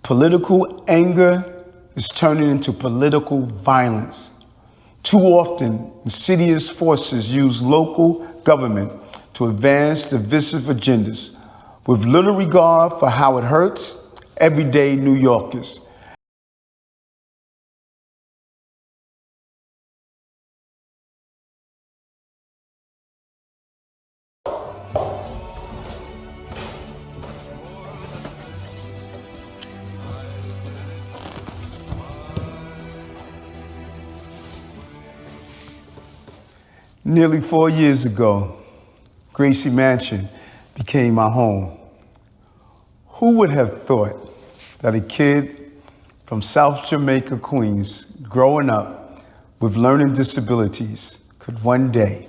Political anger is turning into political violence. Too often, insidious forces use local government to advance divisive agendas with little regard for how it hurts everyday New Yorkers. Nearly 4 years ago, Gracie Mansion became my home. Who would have thought that a kid from South Jamaica, Queens, growing up with learning disabilities could one day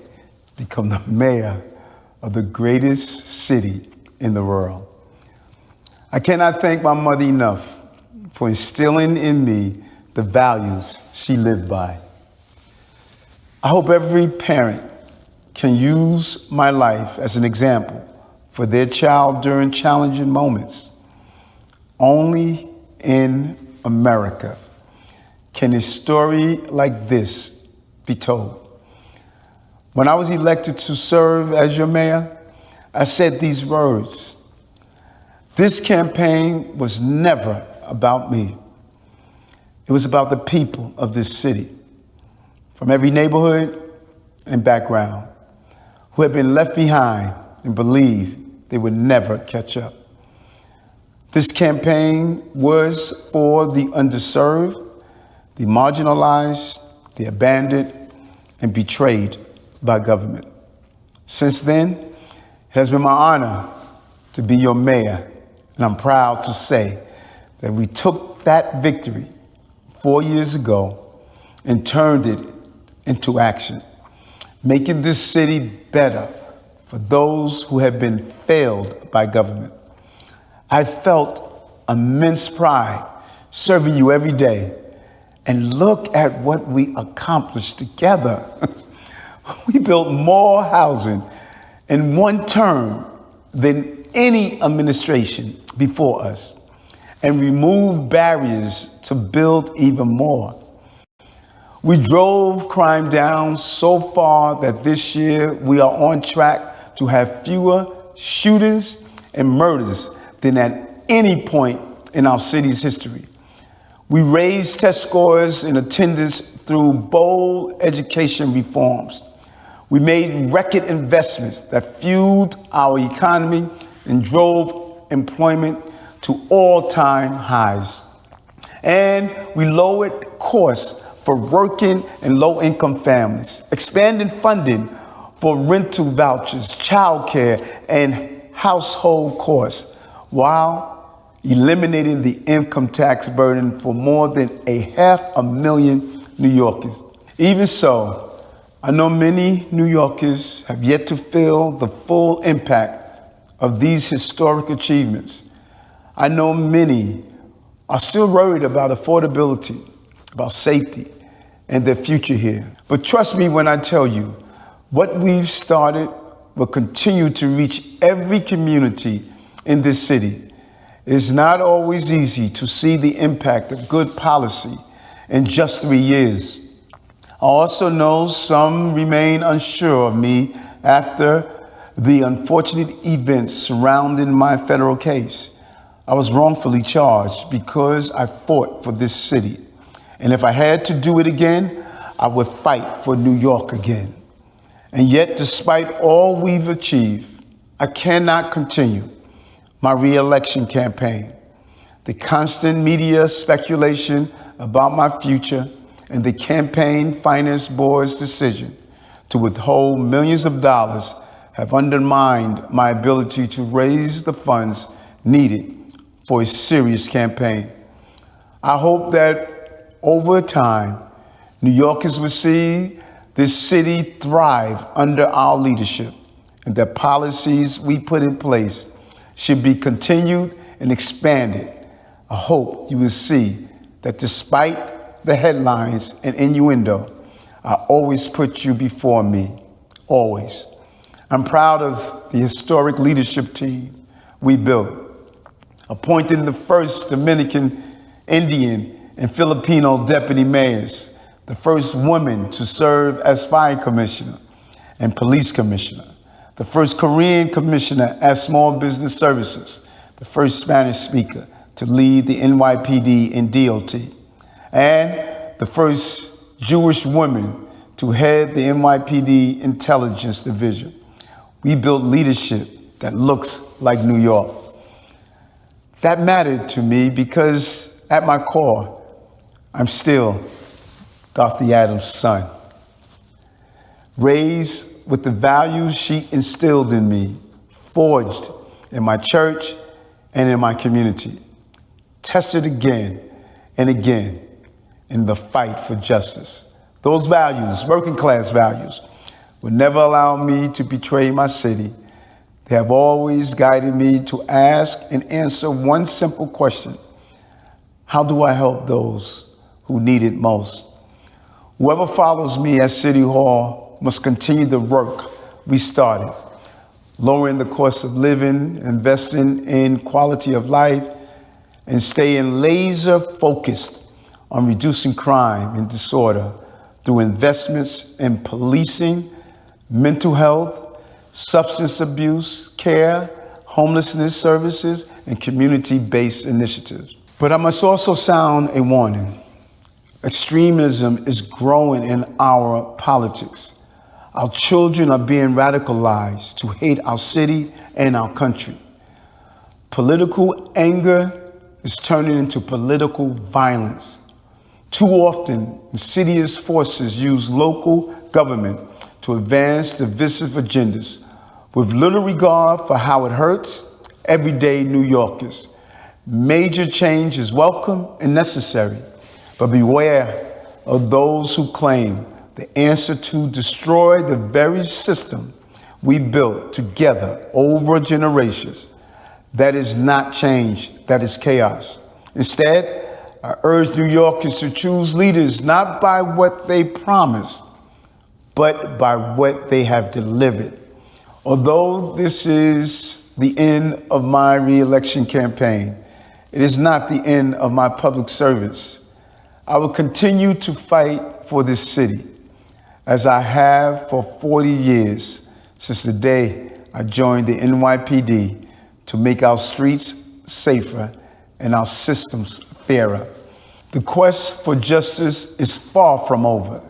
become the mayor of the greatest city in the world? I cannot thank my mother enough for instilling in me the values she lived by. I hope every parent can use my life as an example for their child during challenging moments. Only in America can a story like this be told. When I was elected to serve as your mayor, I said these words: "This campaign was never about me. It was about the people of this city, from every neighborhood and background, who had been left behind and believed they would never catch up. This campaign was for the underserved, the marginalized, the abandoned, and betrayed by government. Since then, it has been my honor to be your mayor, and I'm proud to say that we took that victory 4 years ago and turned it into action, making this city better for those who have been failed by government. I felt immense pride serving you every day, and look at what we accomplished together. We built more housing in one term than any administration before us, and removed barriers to build even more. We drove crime down so far that this year we are on track to have fewer shootings and murders than at any point in our city's history. We raised test scores and attendance through bold education reforms. We made record investments that fueled our economy and drove employment to all-time highs. And we lowered costs for working and low-income families, expanding funding for rental vouchers, childcare, and household costs, while eliminating the income tax burden for more than 500,000 New Yorkers. Even so, I know many New Yorkers have yet to feel the full impact of these historic achievements. I know many are still worried about affordability, about safety, and their future here. But trust me when I tell you, what we've started will continue to reach every community in this city. It's not always easy to see the impact of good policy in just 3 years. I also know some remain unsure of me after the unfortunate events surrounding my federal case. I was wrongfully charged because I fought for this city. And if I had to do it again, I would fight for New York again. And yet, despite all we've achieved, I cannot continue my re-election campaign. The constant media speculation about my future and the campaign finance board's decision to withhold millions of dollars have undermined my ability to raise the funds needed for a serious campaign. I hope that over time, New Yorkers will see this city thrive under our leadership, and that policies we put in place should be continued and expanded. I hope you will see that despite the headlines and innuendo, I always put you before me, always. I'm proud of the historic leadership team we built. appointing the first Dominican, Indian, and Filipino deputy mayors, the first woman to serve as fire commissioner and police commissioner, the first Korean commissioner at Small Business Services, the first Spanish speaker to lead the NYPD and DOT, and the first Jewish woman to head the NYPD Intelligence Division. We built leadership that looks like New York. That mattered to me because at my core, I'm still Dorothy Adams' son. Raised with the values she instilled in me, forged in my church and in my community, tested again and again in the fight for justice. Those values, working class values, would never allow me to betray my city. They have always guided me to ask and answer one simple question: how do I help those who need it most? Whoever follows me at City Hall must continue the work we started, lowering the cost of living, investing in quality of life, and staying laser focused on reducing crime and disorder through investments in policing, mental health, substance abuse care, homelessness services, and community-based initiatives. But I must also sound a warning. Extremism is growing in our politics. Our children are being radicalized to hate our city and our country. Political anger is turning into political violence. Too often, insidious forces use local government to advance divisive agendas with little regard for how it hurts everyday New Yorkers. Major change is welcome and necessary, but beware of those who claim the answer to destroy the very system we built together over generations. That is not change, that is chaos. Instead, I urge New Yorkers to choose leaders not by what they promise, but by what they have delivered. Although this is the end of my re-election campaign, it is not the end of my public service. I will continue to fight for this city, as I have for 40 years since the day I joined the NYPD, to make our streets safer and our systems fairer. The quest for justice is far from over.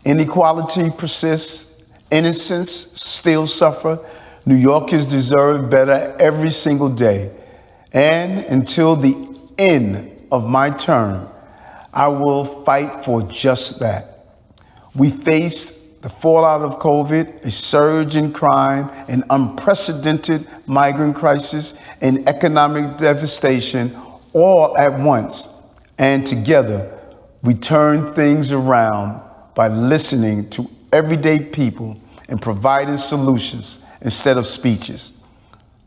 Inequality persists, innocents still suffer. New Yorkers deserve better every single day. And until the end of my term, I will fight for just that. We face the fallout of COVID, a surge in crime, an unprecedented migrant crisis, and economic devastation all at once. And together, we turn things around by listening to everyday people and providing solutions instead of speeches.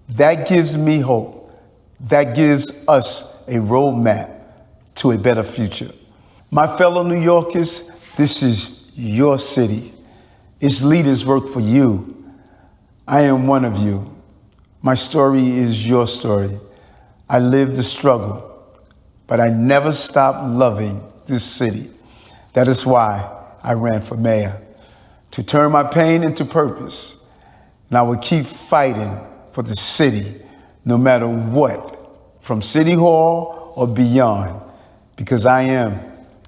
That gives me hope. That gives us a roadmap to a better future. My fellow New Yorkers, this is your city. Its leaders work for you. I am one of you. My story is your story. I lived the struggle, but I never stopped loving this city. That is why I ran for mayor, to turn my pain into purpose. And I will keep fighting for the city, no matter what, from City Hall or beyond, because I am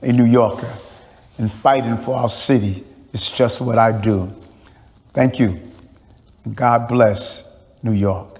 a New Yorker, and fighting for our city is just what I do. Thank you, and God bless New York.